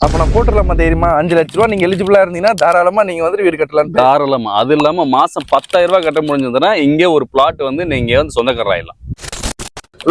அப்ப நான் போட்டுடலாமா தைரியமா? 5 லட்ச ரூபா நீங்க எலிஜிபிளா இருந்தீங்கன்னா தாராளமா நீங்க வந்து வீடு கட்டலாம். தாராளமா. அது இல்லாம மாசம் 10,000 ரூபாய் கட்ட முடிஞ்சதுன்னா இங்கே ஒரு பிளாட் வந்து நீங்க வந்து சொந்தக்காரர் ஆயிடலாம்.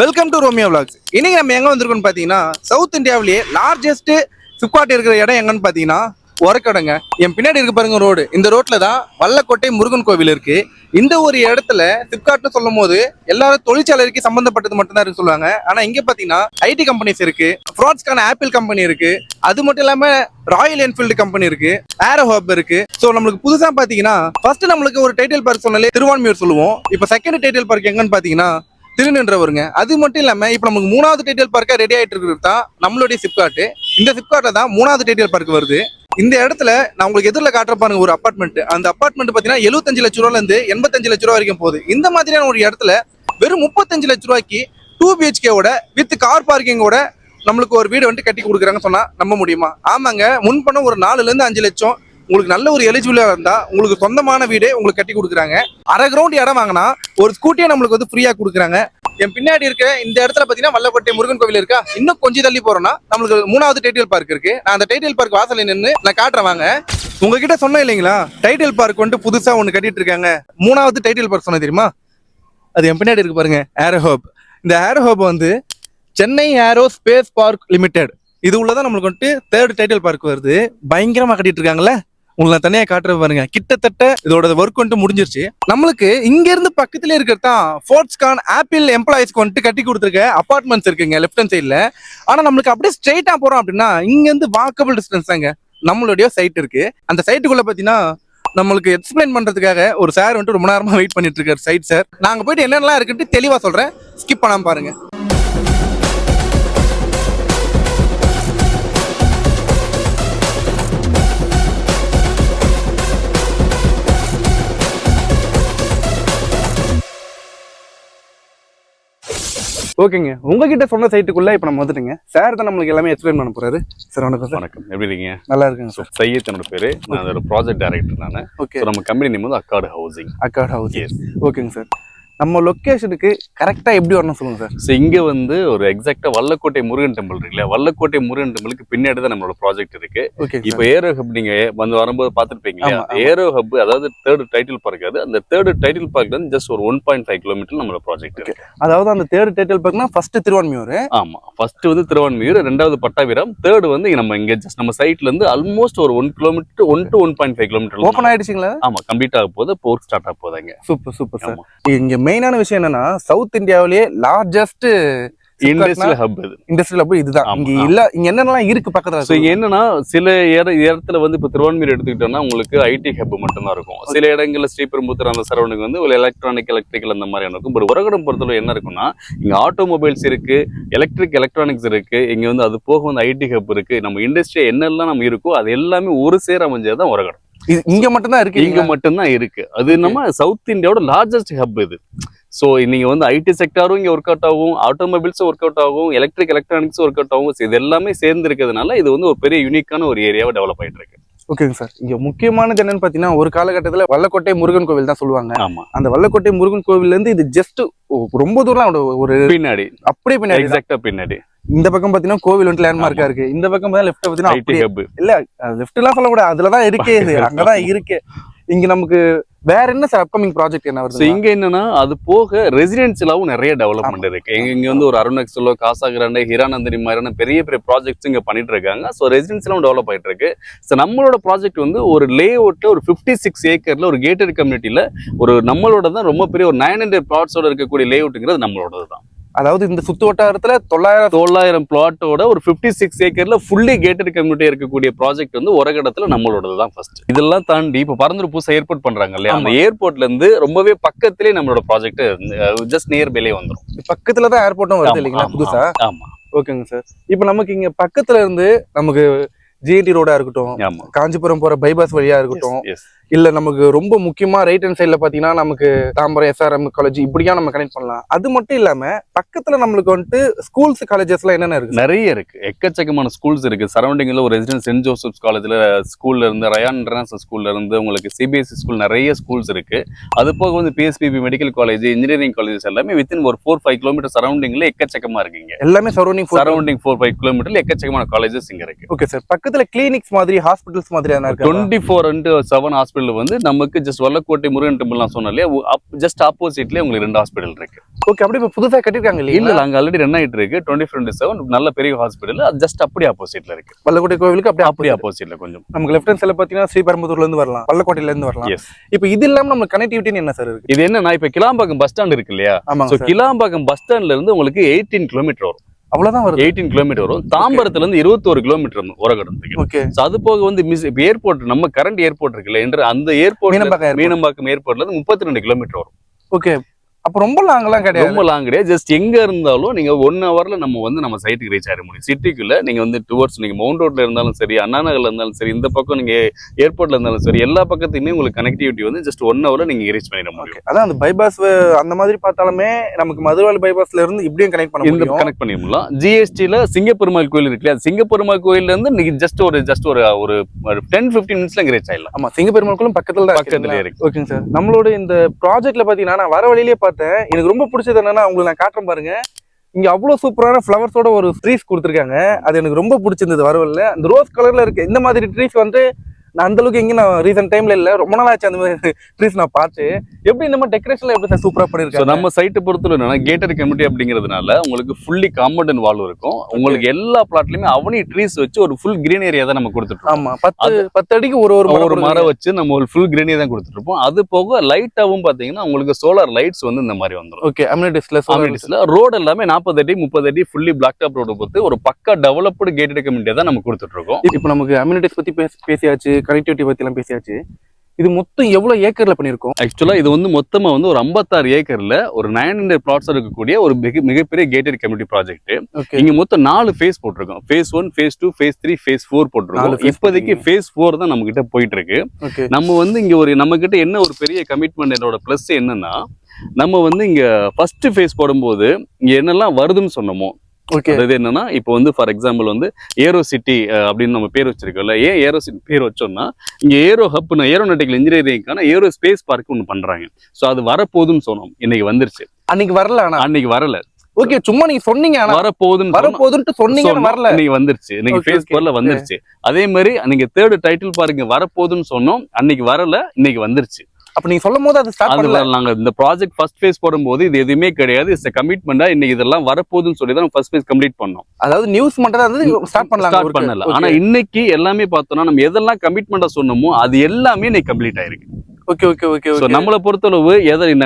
Welcome to Romeo vlogs. இன்னைக்கு நம்ம எங்க வந்திருக்கோம்னு பாத்தீங்கன்னா, சவுத் இந்தியாவிலேயே லார்ஜஸ்ட் சிப்காட் இருக்கிற இடம் எங்கன்னு பாத்தீங்கன்னா ஒரக்கடங்க. என் பின்னாடி இருக்கு பாருங்க ரோடு. இந்த ரோட்ல தான் வல்லக்கோட்டை முருகன் கோவில் இருக்கு. இந்த ஒரு இடத்துல சிப்காட்னு சொல்லும் போது எல்லாரும் தொழிற்சாலைக்கு சம்பந்தப்பட்டது மட்டும் தான் இருக்கு சொல்லுவாங்க. ஆனா இங்க பாத்தீங்கன்னா ஐடி கம்பெனிஸ் இருக்கு, ஃப்ராட்ஸ்க்கான ஆப்பிள் கம்பெனி இருக்கு, அது மட்டும் இல்லாம ராயல் என்ஃபீல்டு கம்பெனி இருக்கு, ஏரோ ஹப் இருக்கு. சோ நம்மளுக்கு புதுசா பாத்தீங்கன்னா ஃபர்ஸ்ட் நம்மளுக்கு ஒரு டைட்டில் பார்க் சொன்னாலே திருவான்மியூர் சொல்லுவோம். இப்ப செகண்ட் டைட்டில் பார்க் எங்கன்னு பாத்தீங்கன்னா திருநின்றவருங்க. அது மட்டும் இல்லாம இப்ப நமக்கு 3வது டைட்டில் பார்க்கா ரெடி ஆயிட்டு இருக்கிறது தான் நம்மளுடைய சிப்காட். இந்த சிப்காட்ல தான் 3வது டைட்டில் பார்க் வருது. இந்த இடத்துல நான் உங்களுக்கு எதிரில் காட்டுற பாருங்க ஒரு அபார்ட்மெண்ட். அந்த அபார்ட்மெண்ட் பாத்தீங்கன்னா 75 லட்ச ரூபாயில இருந்து 85 லட்ச ரூபா வரைக்கும் போகுது. இந்த மாதிரியான ஒரு இடத்துல வெறும் 35 லட்ச ரூபாய்க்கு 2 BHK வித் கார் பார்க்கிங்கோட நம்மளுக்கு ஒரு வீடு வந்து கட்டி கொடுக்குறாங்கன்னு சொன்னா நம்ப முடியுமா? ஆமாங்க, முன்பணம் ஒரு 4ல இருந்து 5 லட்சம் உங்களுக்கு நல்ல ஒரு எலிஜிபிளா இருந்தா உங்களுக்கு சொந்தமான வீடே உங்களுக்கு கட்டி கொடுக்குறாங்க. அரை கிரவுண்ட் இடம் வாங்கினா ஒரு ஸ்கூட்டியை நம்மளுக்கு வந்து ஃப்ரீயா கொடுக்குறாங்க. என் பின்னாடி இருக்க இந்த இடத்துல பாத்தீங்கன்னா வல்லக்கோட்டை முருகன் கோவில் இருக்கா. இன்னும் கொஞ்சம் தள்ளி போறோம்னா நம்மளுக்கு 3வது டைட்டில் பார்க் இருக்கு. நான் அந்த டைட்டில் பார்க் வாசல்ல நின்று நான் காட்டுறேன் வாங்க. உங்ககிட்ட சொன்னேன் இல்லைங்களா, டைட்டில் பார்க் வந்து புதுசா ஒண்ணு கட்டிட்டு இருக்காங்க. 3வது டைட்டில் பார்க் சொன்ன தெரியுமா? அது என் பின்னாடி இருக்கு பாருங்க, ஏரோ ஹப். இந்த ஏரோ ஹப் வந்து Chennai aerospace park limited இது உள்ளதான் நம்மளுக்கு வந்துட்டு 3rd டைட்டில் பார்க் வருது. பயங்கரமா கட்டிட்டு இருக்காங்கல்ல. உங்களை தனியா காட்டுற பாருங்க. கிட்டத்தட்ட இதோட ஒர்க் வந்துட்டு முடிஞ்சிருச்சு. நம்மளுக்கு இங்க இருந்து பக்கத்துல இருக்கிறதான் ஃபோர்ட்ஸ்கான் ஆப்பிள் எம்ப்ளாயிஸ்க்கு வந்துட்டு கட்டி கொடுத்துருக்க அபார்ட்மெண்ட்ஸ் இருக்குங்க லெஃப்ட் ஹேண்ட் சைட்ல. ஆனா நம்மளுக்கு அப்படியே ஸ்ட்ரெயிட்டா போறோம் அப்படின்னா இங்க இருந்து வாக்கபிள் டிஸ்டன்ஸ் தாங்க நம்மளுடைய சைட் இருக்கு. அந்த சைட்டுக்குள்ள பாத்தீங்கன்னா நம்மளுக்கு எக்ஸ்பிளைன் பண்றதுக்காக ஒரு சார் வந்துட்டு ரொம்ப நேரமா வெயிட் பண்ணிட்டு இருக்காரு. சைட் சார், நாங்க போயிட்டு என்னென்னலாம் இருக்குன்னு தெளிவா சொல்றேன், ஸ்கிப் பண்ணாம பாருங்க. ஓகேங்க, உங்ககிட்ட சொன்ன சைட்டுக்குள்ள இப்ப நம்ம வந்துட்டுங்க. சார் தான் நம்மளுக்கு எல்லாமே எக்ஸ்பிளைன் பண்ண போறாரு. சார் வணக்கம். சார் வணக்கம், எப்படி இருக்கீங்க? நல்லா இருக்குங்க சார். சையத் என்னோட பேரு. நான் அதோட ப்ராஜெக்ட் டைரக்டர். நான் ஓகே. நம்ம கம்பெனி நேம் வந்து அக்கார்ட் ஹவுசிங். Accord housing. ஓகேங்க சார். நம்ம லொகேஷனுக்கு கரெக்டா எப்படி வரணும் சொல்லுங்க சார். ஸோ இங்க வந்து ஒரு எக்ஸாக்டா வல்லக்கோட்டை முருகன் டெம்பிள் இருக்குல்ல, வல்லக்கோட்டை முருகன் டெம்பிளுக்கு பின்னாடி தான் நம்மளோட ப்ராஜெக்ட் இருக்கு. இப்போ ஏரோ ஹப் நீங்க வந்து வரும்போது பாத்துருப்பீங்க. ஏரோ ஹப் அதாவது 3rd டைட்டில் பார்க். அது அந்த 3rd டைட்டில் பார்க் வந்து ஜஸ்ட் ஒரு 1.5 கிலோமீட்டர் நம்மளோட ப்ராஜெக்ட் இருக்கு. அதாவது அந்த 3rd டைட்டில் பார்க்னா ஃபர்ஸ்ட் திருவான்மியூர். ஆமா, ஃபர்ஸ்ட் வந்து திருவான்மியூர், 2வது பட்டாபிராம், 3rd வந்து நம்ம இங்க ஜஸ்ட் நம்ம சைட்ல இருந்து ஆல்மோஸ்ட் ஒரு 1 கிலோமீட்டர் 1 to 1.5 கிலோமீட்டர் ஓபன் ஆயிடுச்சுங்களா? ஆமா, கம்ப்ளீட் ஆக போகுது. போர்க் ஸ்டார்ட் ஆக போதாங்க. Super super sir. இங்க மெயினான விஷயம் என்னன்னா சவுத் இந்தியாவிலேயே லார்ஜஸ்ட் இண்டஸ்ட்ரியல் ஹப் இது. இண்டஸ்ட்ரியல் ஹப் இதுதான். இங்க இல்ல இங்க என்னென்னலாம் இருக்கு பக்கத்துல? சோ என்னன்னா சில இடத்துல வந்து இப்ப திருவான்மியூர் எடுத்துக்கிட்டோம்னா உங்களுக்கு ஐடி ஹப் மட்டும் தான் இருக்கும். சில இடங்கள்ல ஸ்ரீபெரும்புத்தூர் அந்த சரௌண்டிங் வந்து ஒரு எலக்ட்ரிக்கல் அந்த மாதிரி இருக்கும். பட் உரகடம் பொறுத்தவரை என்ன இருக்குன்னா இங்க ஆட்டோமொபைல்ஸ் இருக்கு, எலக்ட்ரானிக்ஸ் இருக்கு. இங்க வந்து அது போக வந்து ஐடி ஹப் இருக்கு. நம்ம இண்டஸ்ட்ரி என்னெல்லாம் நம்ம இருக்கோ அது எல்லாமே ஒரு சேர அமைஞ்சதுதான் உரகடம். இங்க மட்டும்தான் இருக்கு. இங்க மட்டும்தான் இருக்கு. அது நம்ம சவுத் இந்தியாவோட லார்ஜஸ்ட் ஹப் இது. ஸோ நீங்க வந்து ஐடி செக்டாரும் இங்க ஒர்க் அவுட் ஆகும், ஆட்டோமொபைல்ஸும் ஒர்க் அவுட் ஆகும், எலக்ட்ரானிக்ஸும் ஒர்க் அவுட் ஆகும். இது எல்லாமே சேர்ந்து இருக்கிறதுனால இது வந்து ஒரு பெரிய யூனிக்கான ஒரு ஏரியாவை டெவலப் ஆயிட்டு இருக்கு. ஓகேங்க சார். இங்க முக்கியமானது என்னன்னு பாத்தீங்கன்னா ஒரு காலகட்டத்துல வல்லக்கோட்டை முருகன் கோவில் தான் சொல்லுவாங்க. ஆமா, அந்த வல்லக்கோட்டை முருகன் கோவில்ல இருந்து இது ஜஸ்ட் ரொம்ப தூரம் ஒரு பின்னாடி, அப்படியே பின்னாடி, எக்ஸாக்டா பின்னாடி. இந்த பக்கம் பாத்தீங்கன்னா கோவில் வந்து லேண்ட்மார்க்கா இருக்கு. இந்த பக்கம் லெஃப்ட் பாத்தீங்கன்னா இல்ல லெஃப்ட் எல்லாம் சொல்லக்கூடாது, அதுலதான் இருக்கே, இது அங்கதான் இருக்கு. இங்க நமக்கு வேற என்ன சார் அப்கமிங் ப்ராஜெக்ட் என்ன வருது? இங்க என்னன்னா அது போக ரெசிடென்சியலாவும் நிறைய டெவலப்மெண்ட் இருக்கு. இங்க வந்து ஒரு அருணாச்சலோ, காசா கிராண்டே, ஹிரானந்தரி மாதிரியான பெரிய பெரிய ப்ராஜெக்ட்ஸ் இங்க பண்ணிட்டு இருக்காங்க. ஸோ ரெசிடென்சியலாவும் டெவலப் ஆயிட்டு இருக்கு. ஸோ நம்மளோட ப்ராஜெக்ட் வந்து ஒரு லே அவுட்ல ஒரு 56 ஏக்கர்ல ஒரு கேட்டட் கம்யூனிட்டியில ஒரு நம்மளோட தான் ரொம்ப பெரிய ஒரு 900 பிளாட்ஸோட இருக்கக்கூடிய லே அவுட்ங்கிறது நம்மளோடது தான். அதாவது இந்த சுத்து வட்டாரத்துல 900 பிளாட்டோட ஒரு 56 ஏக்கர்ல ஃபுல்லி கேட்டட் கம்யூனிட்டி இருக்கக்கூடிய ப்ராஜெக்ட் வந்து ஒரகடத்துல நம்மளோடது தான் ஃபர்ஸ்ட். இதெல்லாம் தாண்டி இப்ப பறந்துரு புதுசா ஏர்போர்ட் பண்றாங்க இல்லையா, அந்த ஏர்போர்ட்ல இருந்து ரொம்பவே பக்கத்திலே நம்மளோட ப்ராஜெக்ட் ஜஸ்ட் நியர்பைலே வந்துடும். பக்கத்துலதான் ஏர்போர்ட்டும் வருது இல்லைங்களா புதுசா? ஆமா, ஓகேங்க சார். இப்ப நமக்கு இங்க பக்கத்துல இருந்து நமக்கு ஜிஎன்டி ரோடா இருக்கட்டும், காஞ்சிபுரம் போற பைபாஸ் வழியா இருக்கட்டும், இல்ல நமக்கு ரொம்ப முக்கியமா ரைட் ஹேண்ட் சைட்ல பாத்தீங்கன்னா நமக்கு தாம்பரம் SRM காலேஜ் இப்படியா நம்ம கனெக்ட் பண்ணலாம். அது மட்டும் இல்லாம பக்கத்துல நம்மளுக்கு வந்துட்டு ஸ்கூல்ஸ் காலேஜஸ் எல்லாம் என்னென்ன இருக்கு? நிறைய இருக்கு, எக்கச்சக்கமான ஸ்கூல்ஸ் இருக்கு. சரௌண்டிங்ல ஒரு ரெசிடென்ட் சென்ட் ஜோசப்ஸ் காலேஜ்ல ஸ்கூல்ல இருந்து, ரயான் இன்டர்நேஷனல் ஸ்கூல்ல இருந்து உங்களுக்கு CBSE ஸ்கூல் நிறைய ஸ்கூல்ஸ் இருக்கு. அது போக வந்து PSPB medical college, engineering colleges எல்லாமே வித்தின் ஒரு 4-5 கிலோமீட்டர் சரௌண்டிங்ல எக்கச்சக்கமா இருக்குங்க. எல்லாமே சரௌண்டிங் 4-5 கிலோமீட்டர்ல எக்கச்சக்கமான காலேஜஸ் இங்க இருக்கு. Okay sir. பக்கத்துல கிளினிக்ஸ் மாதிரி ஹாஸ்பிட்டல்ஸ் மாதிரி என்ன இருக்கு? 24/7 ஹாஸ்பிட்டல் வந்து நமக்கு ஜஸ்ட் வல்லக்கோட்டை முருகன் டெம்பிள் நான் சொன்னேன் இல்லையா, ஜஸ்ட் ஆப்போசிட்லயே உங்களுக்கு 2 ஹாஸ்பிட்டல் இருக்கு. ஓகே, அப்படி இப்ப புதுசா கட்டிருக்காங்க இல்ல இல்லையா? அங்க ஆல்ரெடி ரன் ஆயிட்டு இருக்கு 24/7 நல்ல பெரிய ஹாஸ்பிட்டல். அது ஜஸ்ட் அப்படியே ஆப்போசிட்ல இருக்கு. வல்லக்கோட்டை கோவிலுக்கு அப்படியே ஆப்போசிட்ல கொஞ்சம் நமக்கு லெஃப்ட் ஹேண்ட் சைடுல பாத்தீங்கன்னா ஸ்ரீபெரும்புதூர்ல இருந்து வரலாம், வல்லக்கோட்டையில இருந்து வரலாம். எஸ். இப்போ இது இல்லாம நம்ம கனெக்டிவிட்டி என்ன சார் இருக்கு? இது என்னன்னா இப்ப கிளாம்பாக்கம் பஸ் ஸ்டாண்ட் இருக்கு இல்லையா, ஆமாங்க சோ சார். கிளாம்பாக்கம் பஸ் ஸ்டாண்ட்ல இருந்து உங்களுக்கு 18 கிலோமீட்டர் வரும். அவ்வளவுதான் வருது. 18 கிலோமீட்டர் வரும். தாம்பரத்துல இருந்து 21 கிலோமீட்டர் உரகடத்துக்கு. ஓகே. சோ அது போக வந்து ஏர்போர்ட், நம்ம கரண்ட் ஏர்போர்ட் இருக்குல்ல, என்று அந்த ஏர்போர்ட் மீனம்பாக்கம் ஏர்போர்ட்ல இருந்து 32 கிலோமீட்டர் வரும். ஓகே, அப்ப ரொம்ப லாங்லாம் கிடையாது. ரொம்ப லாங் கிடையாது. ஜஸ்ட் எங்க இருந்தாலும் நீங்க 1 ஹவர்ல நம்ம சைட்டுக்கு ரீச் ஆயிட முடியும். சிட்டிக்குள்ள நீங்க வந்து டுவர்ட்ஸ் நீங்க மவுண்ட் ரோட்ல இருந்தாலும் சரி, அண்ணா நகர்ல இருந்தாலும் சரி, இந்த பக்கம் நீங்க ஏர்போர்ட்ல இருந்தாலும் சரி, எல்லா பக்கத்துலயுமே உங்களுக்கு கனெக்டிவிட்டி வந்து ஜஸ்ட் 1 ஹவர்ல நீங்க ரீச் பண்ணிட முடியும். அதான் அந்த பைபாஸ் அந்த மாதிரி பார்த்தாலுமே நமக்கு மதுரவாழி பைபாஸ்ல இருந்து இப்படியும் கனெக்ட் பண்ண இந்த முடியும். கனெக்ட் பண்ணிடலாம். ஜிஎஸ்டில சிங்கப்பெருமாள் கோயில் இருக்கு இல்லையா, சிங்கப்பெருமாள் கோயில்ல இருந்து நீங்க ஜஸ்ட் ஒரு 10-15 மினிட்ஸ்ல இங்க ரீச் ஆயிடலாம். ஆமா, சிங்கப்பெருமாள் கோயிலும் பக்கத்துலயே இருக்கு. ஓகேங்க சார். நம்மளோட இந்த ப்ராஜெக்ட்ல பாத்தீங்கன்னா நான் வர வழியிலேயே பார்த்தேன், எனக்கு ரொம்ப பிடிச்சது என்னன்னா உங்களுக்கு நான் காட்டுறேன் பாருங்க, இங்க அவ்வளவு சூப்பரான ஃபிளவர்ஸோட ஒரு ட்ரீஸ் கொடுத்துருக்காங்க. அது எனக்கு ரொம்ப பிடிச்சிருந்தது. வரவல்ல அந்த ரோஸ் கலர்ல இருக்கு இந்த மாதிரி ட்ரீஸ் வந்து நான் அந்த அளவுக்கு எங்கேயும் நான் ரீசெண்ட் டைம்ல இல்ல, ரொம்ப நாள் ஆச்சு அந்த மாதிரி ட்ரீஸ் நான் பார்த்து. எப்படி இந்த மாதிரி டெக்கரேஷன்ல எப்படி சார் சூப்பரா பண்ணிருக்காங்க? நம்ம சைட்டை பொறுத்தவரை என்னன்னா கேட்டட் கம்யூனிட்டி அப்படிங்கிறதுனால உங்களுக்கு ஃபுல்லி காம்பவுண்ட் அண்ட் வால் இருக்கும். உங்களுக்கு எல்லா பிளாட்லயுமே அவனி ட்ரீஸ் வச்சு ஒரு ஃபுல் கிரீன் ஏரியா தான் நம்ம கொடுத்துட்டு. ஆமா, 10 அடிக்கு ஒரு மரம் வச்சு நம்ம ஒரு ஃபுல் கிரீன் ஏரியா தான் கொடுத்துட்டு இருப்போம். அது போக லைட்டாவும் பாத்தீங்கன்னா உங்களுக்கு சோலார் லைட்ஸ் வந்து இந்த மாதிரி வந்துடும். ஓகே, அம்யூனிட்டிஸ்ல ரோடு எல்லாமே 40 அடி 30 அடி ஃபுல்லி பிளாக் டாப் ரோடு பொறுத்து ஒரு பக்கா டெவலப்டு கேட்டட் கம்யூனிட்டியா தான் நம்ம கொடுத்துட்டு இருக்கோம். இப்போ நமக்கு அம்யூனிட்டிஸ் பத்தி பேசியாச்சு, கனெக்டிவிட்டி பத்தி எல்லாம் பேசியாச்சு. இது மொத்தம் எவ்வளவு ஏக்கர்ல பண்ணிருக்கோம்? ஆக்சுவலா இது வந்து மொத்தமா வந்து ஒரு 56 ஏக்கர்ல ஒரு 900 பிளாட்ஸ் இருக்கக்கூடிய ஒரு மிகப்பெரிய கேட்டட் கம்யூனிட்டி ப்ராஜெக்ட். இங்க மொத்தம் 4 ஃபேஸ் போட்டிருக்கோம். ஃபேஸ் 1, ஃபேஸ் 2, ஃபேஸ் 3, ஃபேஸ் 4 போட்டிருக்கோம். இப்போதைக்கு ஃபேஸ் 4 தான் நம்ம கிட்ட போயிட்டு இருக்கு. நம்ம வந்து இங்க நம்ம கிட்ட என்ன ஒரு பெரிய கமிட்மெண்ட், என்னோட பிளஸ் என்னன்னா, நம்ம வந்து இங்க ஃபர்ஸ்ட் ஃபேஸ் போடும்போது இங்க என்னெல்லாம் வருதுன்னு சொன்னோமோ, அதாவது என்னன்னா இப்போ வந்து ஃபார் எக்ஸாம்பிள் வந்து ஏரோ சிட்டி அப்படின்னு நம்ம பேர் வச்சிருக்கோம்ல. ஏன் ஏரோ சிட்டி பேர் வச்சோம்னா, இங்க ஏரோ ஹப்னு ஏரோநாட்டிக்கல் இன்ஜினியரிங்கான ஏரோ ஸ்பேஸ் பார்க் ஒன்று பண்றாங்க. ஸோ அது வரப்போகுதுன்னு சொன்னோம், இன்னைக்கு வந்துருச்சு. அன்னைக்கு வரல, அன்னைக்கு வரல. ஓகே, சும்மா நீங்க சொன்னீங்க, வரப்போகுதுன்னு சொன்னீங்க, வரல. இன்னைக்கு வந்துருச்சு, இன்னைக்கு ஃபேஸ் 4ல வந்துருச்சு. அதே மாதிரி நீங்க 3rd டைட்டில் பாருங்க, வரப்போகுதுன்னு சொன்னோம், அன்னைக்கு வரல, இன்னைக்கு வந்துருச்சு. அப்ப நீங்க சொல்லும் போது அது ஸ்டார்ட் பண்ணல. நாங்க இந்த ப்ராஜெக்ட் ஃபர்ஸ்ட் ஃபேஸ் போடும்போது இது எதுவுமே கிடையாது. இட்ஸ் கமிட்மெண்டா இன்னைக்கு இதெல்லாம் வரப்போகுதுன்னு சொல்லி தான் ஃபர்ஸ்ட் ஃபேஸ் கம்ப்ளீட் பண்ணோம். அதாவது நியூஸ் மட்டும் தான் வந்து ஸ்டார்ட் பண்ணல. ஆனா இன்னைக்கு எல்லாமே பார்த்தோம்னா நம்ம எதெல்லாம் கமிட்மெண்டா சொன்னோமோ அது எல்லாமே இன்னைக்கு கம்ப்ளீட் ஆயிருக்கு. நம்மளை பொறுத்தளவு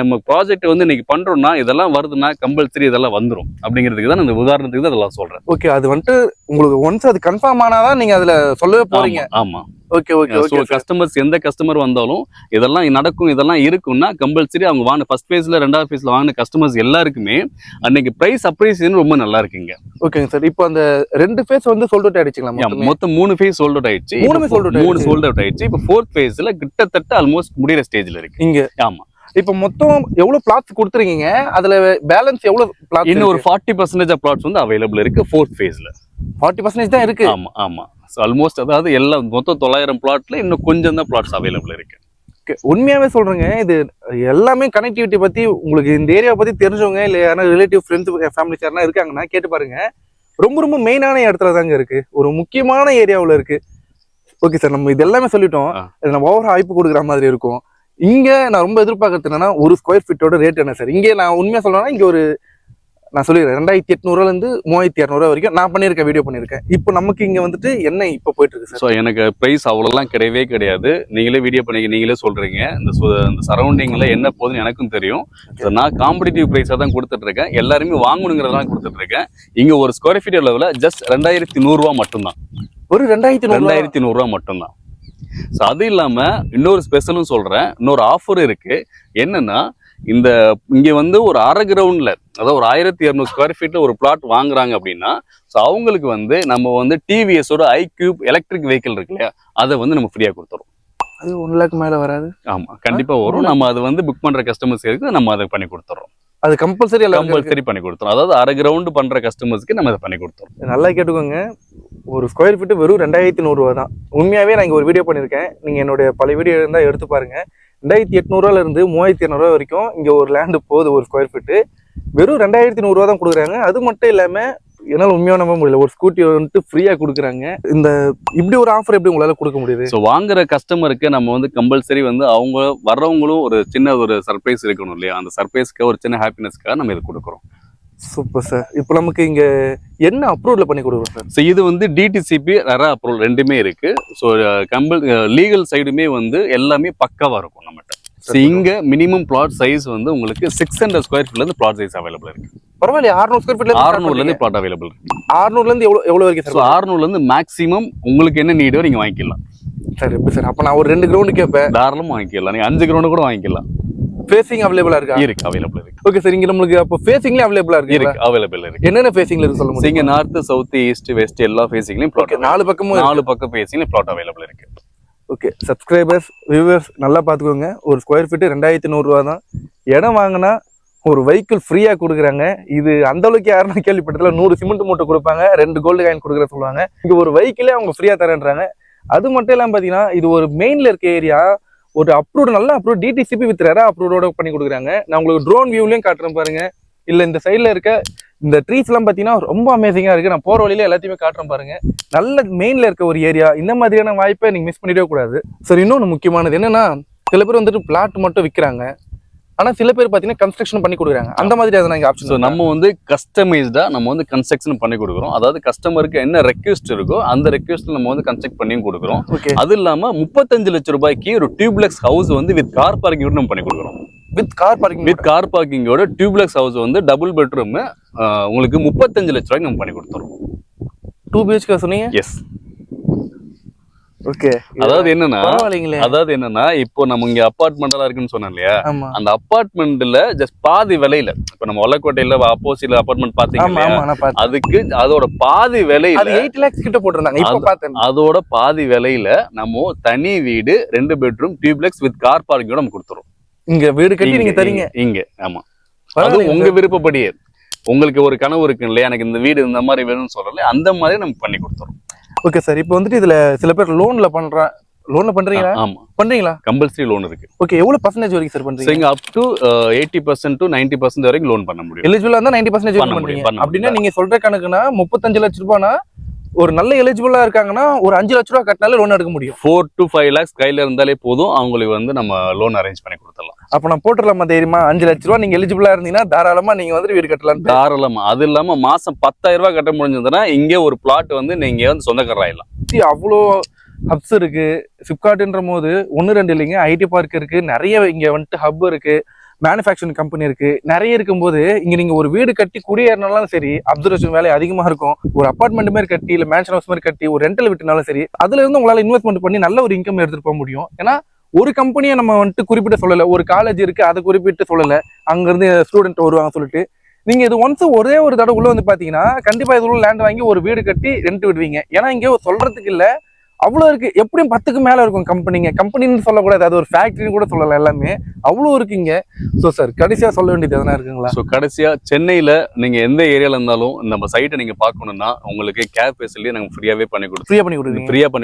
நம்ம ப்ராஜெக்ட் வந்து இன்னைக்கு பண்றோம்னா இதெல்லாம் வருதுன்னா கம்பல்சரி இதெல்லாம் வந்துரும் அப்படிங்கிறதுக்கு தான் இந்த உதாரணத்துக்கு தான் இதெல்லாம் சொல்றேன். ஓகே, அது வந்துட்டு உங்களுக்கு ஒன்ஸ் அது கன்ஃபார்ம் ஆனாதான் நீங்க அதுல சொல்லவே போறீங்க. ஆமா. கஸ்டமர்ஸ் எந்த கஸ்டமர் வந்தாலும் இதெல்லாம் நடக்கும், இதெல்லாம் இருக்கும்னா கம்பல்சரி அவங்க வாங்க ஃபர்ஸ்ட் ஃபேஸ்ல 2வது ஃபேஸ்ல வாங்கின கஸ்டமர்ஸ் எல்லாருக்குமே அன்னைக்கு பிரைஸ் அப்ரிசியேஷன் ரொம்ப நல்லா இருக்குங்க. ஓகேங்க சார். இப்போ அந்த 2 ஃபேஸ் வந்து சோல்ட் அவுட் ஆயிடுச்சுங்களா? மொத்தம் 3 ஃபேஸ் சோல்ட் அவுட் ஆயிடுச்சு. 3 சோல்ட் அவுட் ஆயிடுச்சு. இப்போ 4th ஃபேஸ்ல கிட்டத்தட்ட ஆல்மோஸ்ட் முடிகிற ஸ்டேஜ்ல இருக்கு இங்க. ஆமா. இப்போ மொத்தம் எவ்வளவு பிளாட்ஸ் கொடுத்துருக்கீங்க? அதுல பேலன்ஸ் எவ்வளவு பிளாட்? இன்னும் ஒரு 40% ஆஃப் பிளாட்ஸ் வந்து அவைலபிள் இருக்கு 4th ஃபேஸ்ல. 40% தான் இருக்கு. ஆமா ஆமா. ஆல்மோஸ்ட் அதாவது எல்லாம் மொத்தம் 900 பிளாட்ல இன்னும் கொஞ்சம் தான் பிளாட்ஸ் அவைலபிள் இருக்கு. உண்மையாவே சொல்றேங்க, இது எல்லாமே கனெக்டிவிட்டி பத்தி உங்களுக்கு இந்த ஏரியா பத்தி தெரிஞ்சவங்க இல்ல யாரா ரிலேட்டிவ் ஃப்ரெண்ட்ஸ் ஃபேமிலிஸ் யாரா இருக்காங்கன்னா கேட்டு பாருங்க. ரொம்ப ரொம்ப மெயினான இடத்துல தாங்க இருக்கு, ஒரு முக்கியமான ஏரியாவுல இருக்கு. ஓகே சார், நம்ம இது எல்லாமே சொல்லிட்டோம். நம்ம ஓவர் ஹைப் கொடுக்குற மாதிரி இருக்கும். இங்க நான் ரொம்ப எதிர்பார்க்கறது என்னன்னா, ஒரு ஸ்கொயர் ஃபீட்டோட ரேட் என்ன சார்? இங்கே நான் உண்மையா சொல்லணும்னா இங்க ஒரு நான் சொல்லிடுறேன் 2800 இருந்து 3200 வரைக்கும் நான் பண்ணியிருக்கேன், வீடியோ பண்ணியிருக்கேன். இப்போ நமக்கு இங்க வந்துட்டு என்ன இப்போ போயிட்டு இருக்கு சார்? ஸோ எனக்கு ப்ரைஸ் அவ்வளோலாம் கிடையவே கிடையாது. நீங்களே வீடியோ பண்ணி நீங்களே சொல்றீங்க. இந்த சரௌண்டிங்ல என்ன போகுதுன்னு எனக்கும் தெரியும். நான் காம்படிட்டிவ் ப்ரைஸாக தான் கொடுத்துட்டு இருக்கேன். எல்லாருமே வாங்கணுங்கிறதெல்லாம் கொடுத்துட்டு இருக்கேன். இங்க ஒரு ஸ்கொயர் ஃபீட் லெவலில் ஜஸ்ட் 2100 ரூபா மட்டும்தான். ஒரு 2100 ரூபா மட்டும்தான். ஸோ அது இல்லாம இன்னொரு ஸ்பெஷலும் சொல்றேன், இன்னொரு ஆஃபர் இருக்கு. என்னன்னா, இங்க வந்து ஒரு அரை கிரவுண்ட்ல, அதாவது ஒரு 1200 ஸ்கொயர் ஃபீட்ல ஒரு பிளாட் வாங்குறாங்க அப்படின்னா, ஸோ அவங்களுக்கு வந்து நம்ம வந்து டிவிஎஸோட iQube எலக்ட்ரிக் வெஹிக்கிள் இருக்கு இல்லையா, அதை வந்து நம்ம ஃப்ரீயா கொடுத்துறோம். அது 1 lakh மேல வராது. ஆமா கண்டிப்பா வரும். நம்ம அது வந்து புக் பண்ற கஸ்டமர்ஸ்க்கு நம்ம அதை பண்ணி கொடுத்துறோம். அது கம்பல்சரி கம்பல்சரி பண்ணி கொடுத்துறோம். அதாவது அரை கிரவுண்ட் பண்ற கஸ்டமர்ஸ்க்கு நம்ம அதை பண்ணி கொடுத்துறோம். நல்லா கேட்டுக்கோங்க. ஒரு ஸ்கொயர் ஃபீட் வெறும் 2100 ரூபா தான். உண்மையாவே நான் இங்க ஒரு வீடியோ பண்ணிருக்கேன். நீங்க என்னுடைய பழைய வீடியோ இருந்தா எடுத்து பாருங்க. 2800 இருந்து 3200 வரைக்கும் இங்க ஒரு லேண்ட் போகுது ஒரு ஸ்கொயர் ஃபீட். வெறும் 2100 ரூபா தான் கொடுக்குறாங்க. அது மட்டும் இல்லாம என்னால உண்மையா நம்ப முடியல, ஒரு ஸ்கூட்டி வந்துட்டு ஃப்ரீயா கொடுக்குறாங்க. இந்த இப்படி ஒரு ஆஃபர் எப்படி உங்களால கொடுக்க முடியுது? ஸோ வாங்குற கஸ்டமருக்கு நம்ம வந்து கம்பல்சரி வந்து அவங்க வர்றவங்களும் ஒரு சின்ன ஒரு சர்ப்ரைஸ் இருக்கணும் இல்லையா? அந்த சர்ப்ரைஸ்க்கு ஒரு சின்ன ஹாப்பினஸ்க்காக நம்ம இது கொடுக்குறோம். Super sir. இப்போ நமக்கு இங்க என்ன அப்ரூவல் பண்ணி கொடுக்குறோம் சார்? ஸோ இது வந்து டிடிசிபி ரெரா அப்ரூவல் ரெண்டுமே இருக்கு. ஸோ லீகல் சைடுமே வந்து எல்லாமே பக்காவா இருக்கும் நம்மகிட்ட. ஸோ இங்க மினிமம் பிளாட் சைஸ் வந்து உங்களுக்கு 600 ஸ்கொயர் ஃபீட்ல இருந்து பிளாட் சைஸ் அவைலபிள் இருக்கு. பரவாயில்ல, 600 ஸ்கொயர் ஃபீட்ல 600ல இருந்து பிளாட் அவைலபிள் இருக்கு. 600ல இருந்து எவ்வளவு வரைக்கும் சார்? 600ல இருந்து மேக்ஸிமம் உங்களுக்கு என்ன நீடோ நீங்க வாங்கிக்கலாம் சார். எப்படி சார்? அப்ப நான் ஒரு 2 கிரவுண்ட் கேட்பேன். தாராளமா வாங்கிக்கலாம். நீங்க 5 கிரவுண்ட் கூட வாங்கிக்கலாம். ஃபேசிங் அவைலபிளா இருக்கா? இருக்கு, அவைலபிள் இருக்கு. Okay sir. இங்க நமக்கு அப்ப ஃபேசிங்லயே அவைலபிளா இருக்கு? இருக்கு, அவைலபிள் இருக்கு. என்னென்ன ஃபேசிங்ல இருக்கு சொல்ல முடியுமா? இங்க நார்த், சவுத், ஈஸ்ட், வெஸ்ட் எல்லா ஃபேசிங்லயும் பிளாட். நாலு பக்கமும் 4 பக்கம் ஃபேசிங்லயும் பிளாட் அவைலபிள் இருக்கு. ஓகே சப்ஸ்கிரைபர்ஸ், வியூவர்ஸ் நல்லா பாத்துக்கோங்க. ஒரு ஸ்கொயர் ஃபீட் 2100 ரூபா தான். இடம் வாங்கினா ஒரு வெஹிக்கிள் ஃப்ரீயா கொடுக்குறாங்க. இது அந்த அளவுக்கு யாருன்னா கேள்விப்பட்டதுல 100 சிமெண்ட் மூட்டை கொடுப்பாங்க, 2 கோல்டு காயின் கொடுக்குற சொல்லுவாங்க. இங்க ஒரு வெஹிக்கிளே அவங்க ஃப்ரீயா தரேன்றாங்க. அது மட்டும் இல்லாம பாத்தீங்கன்னா இது ஒரு மெயின்ல இருக்க ஏரியா. ஒரு அப்ரூவ்டு, நல்ல அப்ரூவ் டிடிசிபி வித் ரெரா அப்ரூவோட பண்ணி கொடுக்குறாங்க. நான் உங்களுக்கு ட்ரோன் வியூலயும் காட்டுறேன் பாருங்க. இல்ல இந்த சைட்ல இருக்க இந்த ட்ரீஸ் எல்லாம் பாத்தீங்கன்னா ரொம்ப அமேசிங்கா இருக்கு. நான் போற வழியில எல்லாத்தையுமே காட்டுறேன் பாருங்க. நல்ல மெயின்ல இருக்க ஒரு ஏரியா. இந்த மாதிரியான வாய்ப்பை நீங்க மிஸ் பண்ணிடவே கூடாது. சரி, இன்னொன்னு முக்கியமானது என்னன்னா, சில பேர் வந்துட்டு பிளாட் மட்டும் விற்கிறாங்க, ஆனா சில பேர் பாத்தீங்கன்னா கன்ஸ்ட்ரக்ஷன் பண்ணி கொடுக்குறாங்க. அந்த மாதிரி அதை நாங்க ஆப்ஷன். ஸோ நம்ம வந்து கஸ்டமைஸ்டா நம்ம வந்து கன்ஸ்ட்ரக்ஷன் பண்ணி கொடுக்குறோம். அதாவது கஸ்டமருக்கு என்ன ரெக்வெஸ்ட் இருக்கோ அந்த ரெக்வெஸ்ட் நம்ம வந்து கன்ஸ்ட்ரக்ட் பண்ணியும் கொடுக்குறோம். ஓகே. அது இல்லாம 35 லட்சம் ரூபாய்க்கு ஒரு டியூப்ளெக்ஸ் ஹவுஸ் வந்து வித் கார் பார்க்கிங் நம்ம பண்ணி கொடுக்குறோம். With car parking? With car பார்க்கிங்கோட டியூப்ளெக்ஸ் ஹவுஸ் வந்து டபுள் பெட்ரூம் உங்களுக்கு 35 லட்சம் ரூபாய்க்கு நம்ம பண்ணி கொடுத்துறோம். 2 BHK சொன்னீங்க? எஸ். ஓகே. அதாவது என்னன்னா இப்போ நம்ம இங்க அபார்ட்மெண்ட் எல்லாம் இருக்குன்னு சொன்னோம் இல்லையா? அந்த அபார்ட்மெண்ட்ல ஜஸ்ட் பாதி விலையில, இப்ப நம்ம ஒல்லக்கோட்டையில ஆப்போசிட்ல அபார்ட்மெண்ட் பாத்தீங்கன்னா அதுக்கு அதோட பாதி விலையில 8 lakhs கிட்ட போட்டுருந்தாங்க. இப்ப பார்த்தேன். அதோட பாதி விலையில நம்ம தனி வீடு 2 பெட்ரூம் டியூப்ளெக்ஸ் வித் கார் பார்க்கிங்கோட நம்ம கொடுத்துறோம். இங்க வீடு கட்டி நீங்க தரீங்க இங்க? ஆமா. அது உங்க விருப்பப்படியே. உங்களுக்கு ஒரு கனவு இருக்கு இல்லையா, எனக்கு இந்த வீடு இந்த மாதிரி வேணும்னு சொல்லல, அந்த மாதிரி நம்ம பண்ணி கொடுத்துறோம். Okay sir. இப்போ வந்துட்டு இதுல சில பேர் லோன்ல பண்றீங்களா? ஆமா பண்றீங்களா? கம்பல்சரி லோன் இருக்கு. ஓகே. எவ்வளவு பர்சன்டேஜ் வரைக்கும் சார் பண்றீங்க? நீங்க அப் டு 80% to 90% வரைக்கும் லோன் பண்ண முடியும். எலிஜிபிளா இருந்தா 90% லோன் பண்றீங்க. அப்படின்னா நீங்க சொல்ற கணக்குனா 35 லட்சம் ரூபாய்னா ஒரு நல்ல எலிஜிபிளா இருக்காங்கன்னா ஒரு 5 லட்சம் ரூபாய் கட்டினாலே லோன் எடுக்க முடியும். 4 to 5 lakhs கையில இருந்தாலே போதும், அவங்களுக்கு வந்து நம்ம லோன் அரேஞ்ச் பண்ணி கொடுத்துடலாம். அப்ப நான் போட்டுடலாமா தைரியமா? 5 லட்சம் ரூபாய் நீங்க எலிஜிபிளா இருந்தீங்கன்னா தாராளமா நீங்க வந்து வீடு கட்டலாம். தாராளமா. அது இல்லாம மாசம் 10,000 ரூபாய் கட்ட முடிஞ்சதுன்னா இங்கே ஒரு பிளாட் வந்து நீங்க வந்து சொந்தக்காரர் ஆயிடலாம். அவ்வளோ ஹப்ஸ் இருக்கு. சிப்காட்ன்ற போது 1-2 இல்லைங்க, ஐடி பார்க் இருக்கு, நிறைய இங்க வந்துட்டு ஹப் இருக்கு, மேனுஃபேக்சரிங் கம்பெனி இருக்கு, நிறைய இருக்கும்போது இங்க நீங்க ஒரு வீடு கட்டி குடியேறினாலும் சரி அப்சர்வேஷன் வேலை அதிகமா இருக்கும். ஒரு அபார்ட்மெண்ட் மாதிரி கட்டி இல்ல மேன்ஷன் ஹவுஸ் மாதிரி கட்டி ஒரு ரெண்டல் விட்டுனாலும் சரி அதுல இருந்து உங்களால இன்வெஸ்ட்மெண்ட் பண்ணி நல்ல ஒரு இன்கம் எடுத்துட்டு போக முடியும். ஏன்னா ஒரு கம்பெனியை நம்ம வந்துட்டு குறிப்பிட்டு சொல்லல, ஒரு காலேஜ் இருக்கு அதை குறிப்பிட்டு சொல்லல, அங்க இருந்து ஸ்டூடெண்ட் வருவாங்க சொல்லிட்டு நீங்க இது ஒன்ஸ் ஒரே ஒரு தடவை உள்ள வந்து பாத்தீங்கன்னா கண்டிப்பா இது உள்ள லேண்ட் வாங்கி ஒரு வீடு கட்டி ரெண்ட் விடுவீங்க. ஏன்னா இங்க சொல்றதுக்கு இல்ல, அவ்வளோ இருக்கு. எப்படியும் 10க்கு மேல இருக்கும் கம்பெனின்னு சொல்லக்கூடாது, அது ஒரு ஃபேக்டரின்னு கூட சொல்லலாம். எல்லாமே அவ்வளோ இருக்குங்க. ஸோ சார் கடைசியா சொல்ல வேண்டியது எதனா இருக்குங்களா? ஸோ கடைசியா சென்னையில நீங்க எந்த ஏரியால இருந்தாலும் நம்ம சைட்டை நீங்க பார்க்கணும்னா உங்களுக்கு கேப் ஃபெசிலிட்டி நாங்கள் ஃப்ரீயா பண்ணி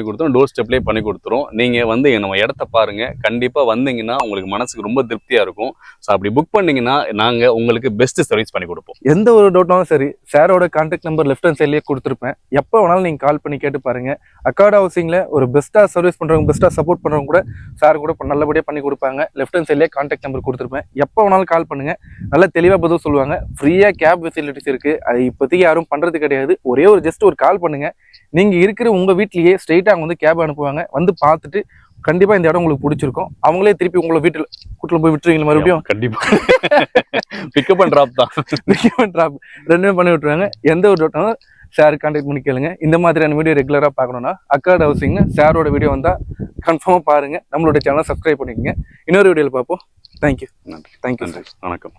கொடுத்துரும். டோர் ஸ்டெப்லேயே பண்ணி கொடுத்துரும். நீங்க வந்து நம்ம இடத்த பாருங்க. கண்டிப்பா வந்தீங்கன்னா உங்களுக்கு மனசுக்கு ரொம்ப திருப்தியா இருக்கும். ஸோ அப்படி புக் பண்ணீங்கன்னா நாங்க உங்களுக்கு பெஸ்ட் சர்வீஸ் பண்ணி கொடுப்போம். எந்த ஒரு டவுட்னாலும் சரி சாரோட கான்டாக்ட் நம்பர் லெஃப்ட் ஹேண்ட் சைட்லயே கொடுத்துருப்பேன். எப்போ வேணாலும் நீங்க கால் பண்ணி கேட்டு பாருங்க. அக்கார்ட் ஹவுசிங்ல ஒரு பெஸ்டா சர்வீஸ் பண்றவங்க, பெஸ்டா சப்போர்ட் பண்றவங்க கூட சார் கூட நல்லபடியா பண்ணி கொடுப்பாங்க. லெஃப்ட் ஹேண்ட் சைட்லயே கான்டாக்ட் நம்பர் கொடுத்துருப்பேன். எப்போ வேணாலும் கால் பண்ணுங்க, நல்லா தெளிவா பதில் சொல்லுவாங்க. ஃப்ரீயா கேப் ஃபெசிலிட்டிஸ் இருக்கு. அது இப்போதைக்கு யாரும் பண்றது கிடையாது. ஒரே ஒரு ஜஸ்ட் ஒரு கால் பண்ணுங்க. நீங்க இருக்கிற உங்க வீட்லயே ஸ்ட்ரெயிட்டா அவங்க வந்து கேப் அனுப்புவாங்க. வந்து பார்த்துட்டு கண்டிப்பா இந்த இடம் உங்களுக்கு பிடிச்சிருக்கும். அவங்களே திருப்பி உங்களை வீட்டுல கூட்டில போய் விட்டுருவீங்க. மறுபடியும் கண்டிப்பா பிக்கப் அண்ட் டிராப் தான். பிக்கப் அண்ட் டிராப் ரெண்டுமே பண்ணி விட்டுருவாங்க. எந்த ஒரு டவுட்னாலும் சார் கான்டாக்ட் பண்ணி கேளுங்க. இந்த மாதிரியான வீடியோ ரெகுலரா பார்க்கணும்னா அக்கார்ட் ஹவுசிங் சாரோட வீடியோ வந்தா கன்ஃபார்மா பாருங்க. நம்மளோட சேனலை சப்ஸ்கிரைப் பண்ணிக்கங்க. இன்னொரு வீடியோல பார்ப்போம். தேங்க்யூ. நன்றி. தேங்க்யூ. வணக்கம்.